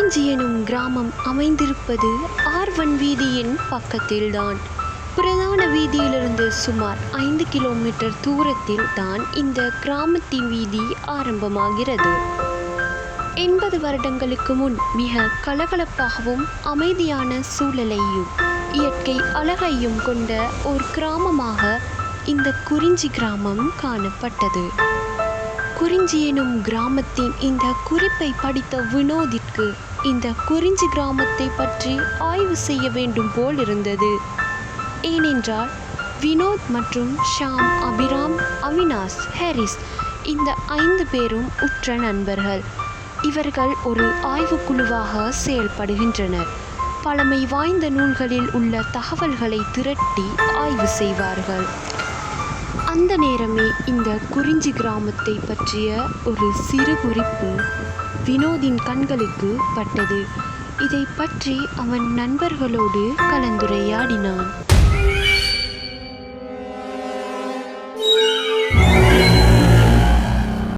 குறிஞ்சி எனும் கிராமம் அமைந்திருப்பது ஆர்வன் வீதியின் பக்கத்தில்தான். பிரதான வீதியிலிருந்து சுமார் 5 கிலோமீட்டர் தூரத்தில் தான் இந்த கிராமத்தின் வீதி ஆரம்பமாகிறது. 80 வருடங்களுக்கு முன் மிக கலகலப்பாகவும் அமைதியான சூழலையும் இயற்கை அழகையும் கொண்ட ஒரு கிராமமாக இந்த குறிஞ்சி கிராமம் காணப்பட்டது. குறிஞ்சி எனும் கிராமத்தின் இந்த குறிப்பை படித்த வினோதிற்கு இந்த குறிஞ்சி கிராமத்தை பற்றி ஆய்வு செய்ய வேண்டும் போல் இருந்தது. ஏனென்றால் வினோத் மற்றும் ஷாம், அபிராம், அவினாஷ், ஹாரிஸ் இந்த 5 பேரும் உற்ற நண்பர்கள். இவர்கள் ஒரு ஆய்வுக்குழுவாக செயல்படுகின்றனர். பழமை வாய்ந்த நூல்களில் உள்ள தகவல்களை திரட்டி ஆய்வு செய்வார்கள். அந்த நேரமே இந்த குறிஞ்சி கிராமத்தை பற்றிய ஒரு சிறு குறிப்பு வினோதின் கண்களுக்கு பட்டது. இதை பற்றி அவன் நண்பர்களோடு கலந்துரையாடினான்.